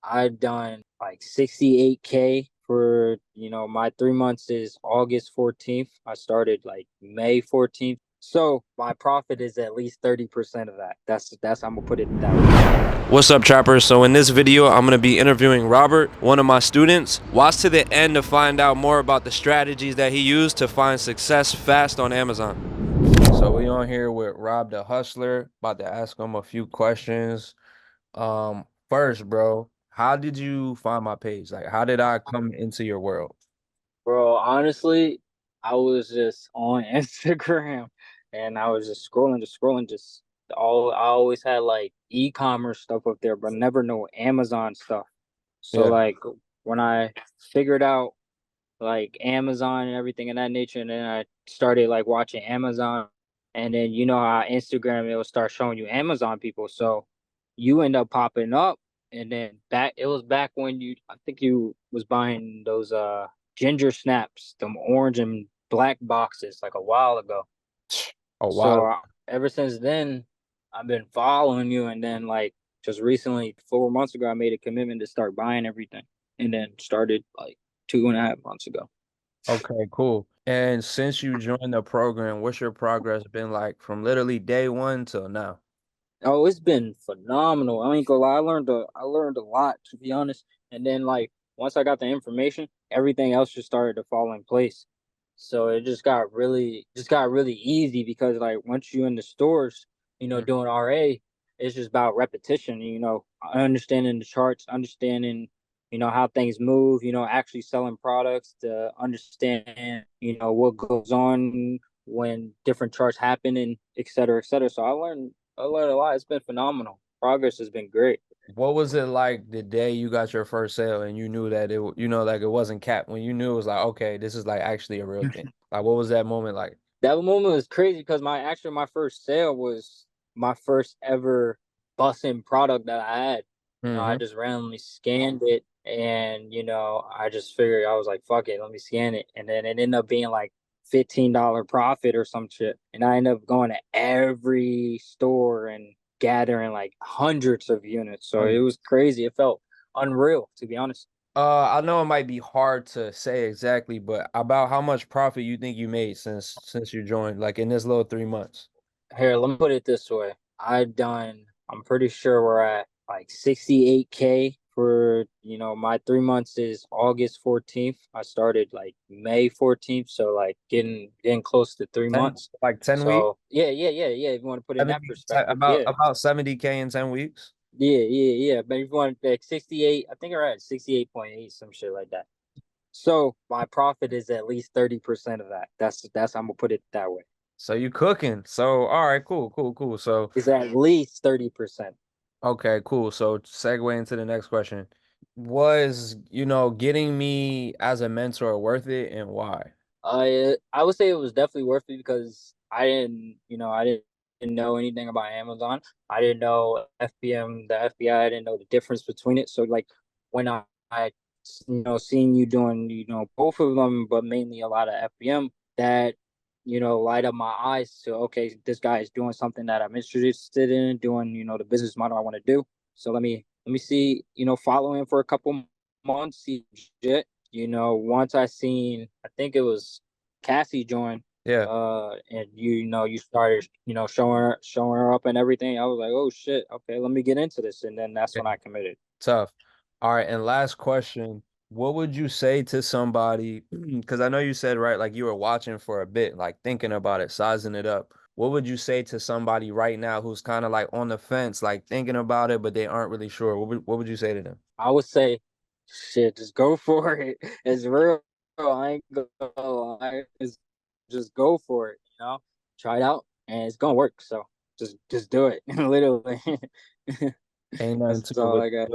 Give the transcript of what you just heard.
I done like 68K for, my 3 months is August 14th. I started like May 14th. So my profit is at least 30% of that. That's I'm gonna put it that way. What's up, trappers? So in this video, I'm going to be interviewing Robert, one of my students. Watch to the end to find out more about the strategies that he used to find success fast on Amazon. So we on here with Rob the Hustler, about to ask him a few questions. First, bro, how did you find my page? Like, how did I come into your world? Bro, honestly, I was just on Instagram and I was just scrolling, just all I always had like e-commerce stuff up there, but never no Amazon stuff. So Yeah. like when I figured out like Amazon and everything in that nature, and then I started like watching Amazon, and then you know how Instagram it will start showing you Amazon people, so you end up popping up, and then back it was back when I think you was buying those ginger snaps, them orange and black boxes like a while ago. A So while. ever since then, I've been following you, and then like just recently, 4 months ago, I made a commitment to start buying everything, and then started like 2.5 months ago. Okay, cool. And since you joined the program, what's your progress been like from literally day one till now? Oh, it's been phenomenal. I ain't gonna lie, I learned a lot, to be honest. And then like once I got the information, everything else just started to fall in place. So it just got really easy because like once you in the stores, doing RA, it's just about repetition, understanding the charts, understanding, how things move, actually selling products to understand, what goes on when different charts happen and et cetera, et cetera. So I learned a lot. It's been phenomenal. Progress has been great. What was it like the day you got your first sale and you knew that like it wasn't capped when you knew it was like, okay, this is like actually a real thing. Like, what was that moment like? That moment was crazy because my first sale was my first ever busing product that I had. I Hmm. just randomly scanned it, and I just figured I was like, fuck it, let me scan it. And then it ended up being like $15 profit or some shit. And I ended up going to every store and gathering like hundreds of units. So it was crazy. It felt unreal, to be honest. I know it might be hard to say exactly, but about how much profit you think you made since you joined, like in this little 3 months? Here, let me put it this way. I'm pretty sure we're at like 68K for, my 3 months is August 14th. I started like May 14th, so like getting close to three 10, months. like 10 weeks? So yeah, yeah, yeah, yeah. If you want to put it in that 70, perspective, about yeah. about 70K in 10 weeks? Yeah, yeah, yeah. But if you want like 68, I think we're at 68.8, some shit like that. So my profit is at least 30% of that. That's I'm gonna put it that way. So you cooking. So all right, cool, cool, cool. So It's at least 30%. okay, cool. So segue into the next question. Was, getting me as a mentor worth it and why? I would say it was definitely worth it because I didn't know anything about Amazon. I didn't know FBM, the FBI. I didn't know the difference between it. So like when I seeing you doing both of them, but mainly a lot of FBM, that light up my eyes to, okay, this guy is doing something that I'm interested in doing. The business model I want to do. So let me see, follow him for a couple months, see shit. Once I seen, I think it was Cassie joined, Yeah. and you started, showing her up and everything. I was like, oh shit, okay, let me get into this, and then that's Yeah. when I committed. Tough. All right, and last question. What would you say to somebody? Because I know you said, right, like you were watching for a bit, like thinking about it, sizing it up. What would you say to somebody right now who's kind of like on the fence, like thinking about it, but they aren't really sure? What would you say to them? I would say, shit, just go for it. It's real. I ain't gonna lie. Just go for it. Try it out, and it's gonna work. So just do it. Literally, Ain't nothing that's to it all with I got.